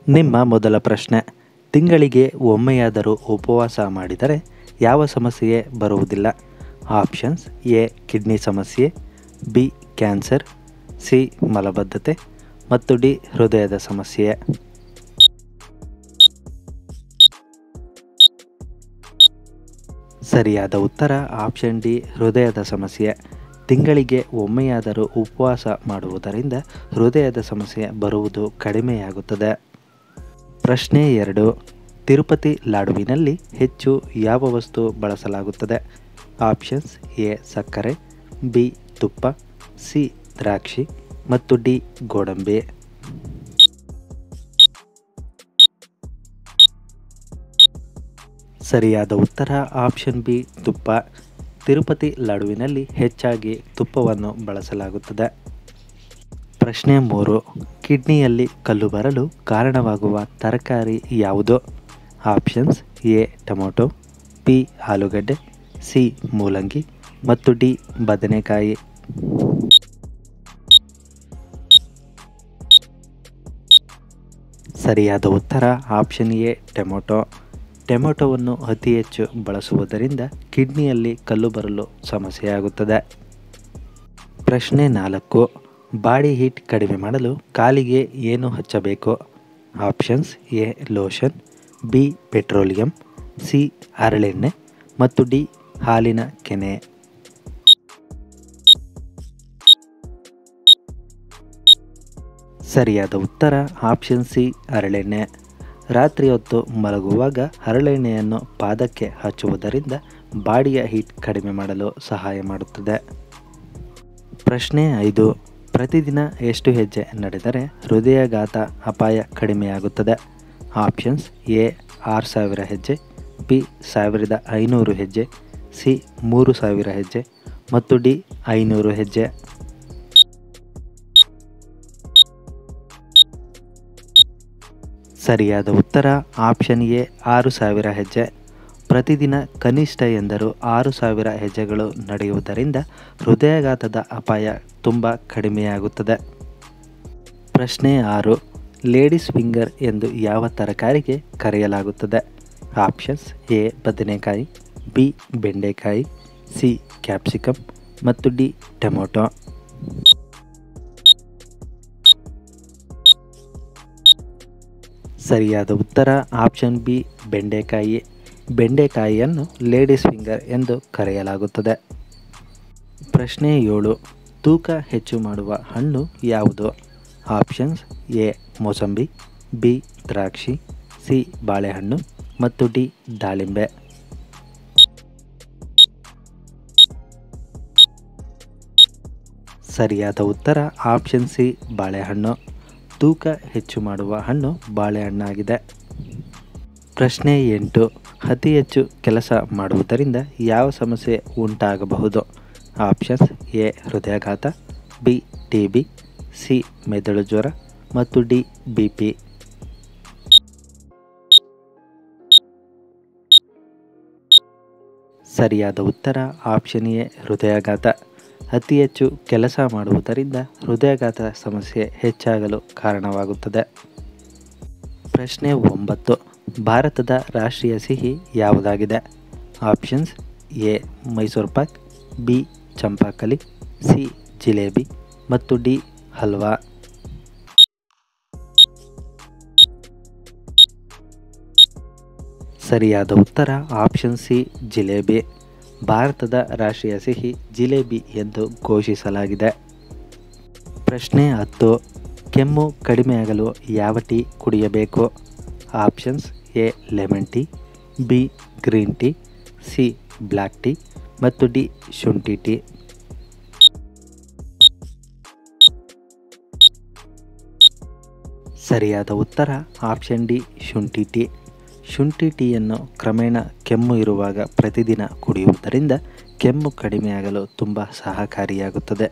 ನಿಮ್ಮ ಮೊದಲ ಪ್ರಶ್ನೆ, ತಿಂಗಳಿಗೆ ಒಮ್ಮೆಯಾದರೂ ಉಪವಾಸ ಮಾಡಿದರೆ ಯಾವ ಸಮಸ್ಯೆ ಬರುವುದಿಲ್ಲ? ಆಪ್ಷನ್ಸ್: ಎ ಕಿಡ್ನಿ ಸಮಸ್ಯೆ, ಬಿ ಕ್ಯಾನ್ಸರ್, ಸಿ ಮಲಬದ್ಧತೆ ಮತ್ತು ಡಿ ಹೃದಯದ ಸಮಸ್ಯೆ. ಸರಿಯಾದ ಉತ್ತರ ಆಪ್ಷನ್ ಡಿ ಹೃದಯದ ಸಮಸ್ಯೆ. ತಿಂಗಳಿಗೆ ಒಮ್ಮೆಯಾದರೂ ಉಪವಾಸ ಮಾಡುವುದರಿಂದ ಹೃದಯದ ಸಮಸ್ಯೆ ಬರುವುದು ಕಡಿಮೆಯಾಗುತ್ತದೆ. ಪ್ರಶ್ನೆ 2, ತಿರುಪತಿ ಲಾಡುವಿನಲ್ಲಿ ಹೆಚ್ಚು ಯಾವ ವಸ್ತು ಬಳಸಲಾಗುತ್ತದೆ? ಆಪ್ಷನ್ಸ್: ಎ ಸಕ್ಕರೆ, ಬಿ ತುಪ್ಪ, ಸಿ ದ್ರಾಕ್ಷಿ ಮತ್ತು ಡಿ ಗೋಡಂಬಿ. ಸರಿಯಾದ ಉತ್ತರ ಆಪ್ಷನ್ ಬಿ ತುಪ್ಪ. ತಿರುಪತಿ ಲಾಡುವಿನಲ್ಲಿ ಹೆಚ್ಚಾಗಿ ತುಪ್ಪವನ್ನು ಬಳಸಲಾಗುತ್ತದೆ. ಪ್ರಶ್ನೆ 3, ಕಿಡ್ನಿಯಲ್ಲಿ ಕಲ್ಲು ಬರಲು ಕಾರಣವಾಗುವ ತರಕಾರಿ ಯಾವುದು? ಆಪ್ಷನ್ಸ್: ಎ ಟೊಮೊಟೊ, ಬಿ ಆಲೂಗಡ್ಡೆ, ಸಿ ಮೂಲಂಗಿ ಮತ್ತು ಡಿ ಬದನೆಕಾಯಿ. ಸರಿಯಾದ ಉತ್ತರ ಆಪ್ಷನ್ ಎ ಟೊಮೊಟೊ. ಟೊಮೊಟೊವನ್ನು ಅತಿ ಹೆಚ್ಚು ಬಳಸುವುದರಿಂದ ಕಿಡ್ನಿಯಲ್ಲಿ ಕಲ್ಲು ಬರಲು ಸಮಸ್ಯೆಯಾಗುತ್ತದೆ. ಪ್ರಶ್ನೆ 4, ಬಾಡಿ ಹೀಟ್ ಕಡಿಮೆ ಮಾಡಲು ಕಾಲಿಗೆ ಏನು ಹಚ್ಚಬೇಕು? Options: A lotion, B petroleum, C ಹರಳೆಣ್ಣೆ ಮತ್ತು ಡಿ ಹಾಲಿನ ಕೆನೆ. ಸರಿಯಾದ ಉತ್ತರ ಆಪ್ಷನ್ ಸಿ ಹರಳೆಣ್ಣೆ. ರಾತ್ರಿ ಹೊತ್ತು ಮಲಗುವಾಗ ಹರಳೆಣ್ಣೆಯನ್ನು ಪಾದಕ್ಕೆ ಹಚ್ಚುವುದರಿಂದ ಬಾಡಿಯ ಹೀಟ್ ಕಡಿಮೆ ಮಾಡಲು ಸಹಾಯ ಮಾಡುತ್ತದೆ. ಪ್ರಶ್ನೆ 5, ಪ್ರತಿದಿನ ಎಷ್ಟು ಹೆಜ್ಜೆ ನಡೆದರೆ ಹೃದಯಾಘಾತ ಅಪಾಯ ಕಡಿಮೆಯಾಗುತ್ತದೆ? ಆಪ್ಷನ್ಸ್: ಎ 6000 ಹೆಜ್ಜೆ, ಬಿ 1500 ಹೆಜ್ಜೆ, ಸಿ 3000 ಹೆಜ್ಜೆ ಮತ್ತು ಡಿ 500 ಹೆಜ್ಜೆ. ಸರಿಯಾದ ಉತ್ತರ ಆಪ್ಷನ್ ಎ 6000 ಹೆಜ್ಜೆ. ಪ್ರತಿದಿನ ಕನಿಷ್ಠ ಎಂದರೂ 6000 ಹೆಜ್ಜೆಗಳು ನಡೆಯುವುದರಿಂದ ಹೃದಯಾಘಾತದ ಅಪಾಯ ತುಂಬ ಕಡಿಮೆಯಾಗುತ್ತದೆ. ಪ್ರಶ್ನೆ 6, ಲೇಡೀಸ್ ಫಿಂಗರ್ ಎಂದು ಯಾವ ತರಕಾರಿಗೆ ಕರೆಯಲಾಗುತ್ತದೆ? ಆಪ್ಷನ್ಸ್: ಎ ಬದನೆಕಾಯಿ, ಬಿ ಬೆಂಡೆಕಾಯಿ, ಸಿ ಕ್ಯಾಪ್ಸಿಕಮ್ ಮತ್ತು ಡಿ ಟೊಮೊಟೊ. ಸರಿಯಾದ ಉತ್ತರ ಆಪ್ಷನ್ ಬಿ ಬೆಂಡೆಕಾಯಿ. ಬೆಂಡೆಕಾಯಿಯನ್ನು ಲೇಡೀಸ್ ಫಿಂಗರ್ ಎಂದು ಕರೆಯಲಾಗುತ್ತದೆ. ಪ್ರಶ್ನೆ 7, ತೂಕ ಹೆಚ್ಚು ಮಾಡುವ ಹಣ್ಣು ಯಾವುದು? ಆಪ್ಷನ್ಸ್: ಎ ಮೋಸಂಬಿ, ಬಿ ದ್ರಾಕ್ಷಿ, ಸಿ ಬಾಳೆಹಣ್ಣು ಮತ್ತು ಡಿ ದಾಳಿಂಬೆ. ಸರಿಯಾದ ಉತ್ತರ ಆಪ್ಷನ್ ಸಿ ಬಾಳೆಹಣ್ಣು. ತೂಕ ಹೆಚ್ಚು ಮಾಡುವ ಹಣ್ಣು ಬಾಳೆಹಣ್ಣಾಗಿದೆ. ಪ್ರಶ್ನೆ 8, ಅತಿ ಹೆಚ್ಚು ಕೆಲಸ ಮಾಡುವುದರಿಂದ ಯಾವ ಸಮಸ್ಯೆ ಉಂಟಾಗಬಹುದು? ಆಪ್ಷನ್ಸ್: ಎ ಹೃದಯಾಘಾತ, ಬಿ ಟಿಬಿ, ಸಿ ಮೆದುಳು ಜ್ವರ ಮತ್ತು ಡಿ ಬಿಪಿ. ಸರಿಯಾದ ಉತ್ತರ ಆಪ್ಷನ್ ಎ ಹೃದಯಾಘಾತ. ಅತಿ ಹೆಚ್ಚು ಕೆಲಸ ಮಾಡುವುದರಿಂದ ಹೃದಯಾಘಾತ ಸಮಸ್ಯೆ ಹೆಚ್ಚಾಗಲು ಕಾರಣವಾಗುತ್ತದೆ. ಪ್ರಶ್ನೆ 9, ಭಾರತದ ರಾಷ್ಟ್ರೀಯ ಸಿಹಿ ಯಾವುದಾಗಿದೆ? Options: A Mysore pak, B Champakali, C jalebi ಮತ್ತು ಡಿ ಹಲ್ವಾ. ಸರಿಯಾದ ಉತ್ತರ ಆಪ್ಷನ್ ಸಿ ಜಿಲೇಬಿ. ಭಾರತದ ರಾಷ್ಟ್ರೀಯ ಸಿಹಿ ಜಿಲೇಬಿ ಎಂದು ಘೋಷಿಸಲಾಗಿದೆ. ಪ್ರಶ್ನೆ 10, ಕೆಮ್ಮು ಕಡಿಮೆಯಾಗಲು ಯಾವ ಟೀ ಕುಡಿಯಬೇಕು? Options: A lemon tea, B green tea, C black tea ಮತ್ತು ಡಿ ಶುಂಠಿ ಟೀ. ಸರಿಯಾದ ಉತ್ತರ ಆಪ್ಷನ್ ಡಿ ಶುಂಠಿ ಟೀ. ಶುಂಠಿ ಟೀಯನ್ನು ಕ್ರಮೇಣ ಕೆಮ್ಮು ಇರುವಾಗ ಪ್ರತಿದಿನ ಕುಡಿಯುವುದರಿಂದ ಕೆಮ್ಮು ಕಡಿಮೆಯಾಗಲು ತುಂಬ ಸಹಕಾರಿಯಾಗುತ್ತದೆ.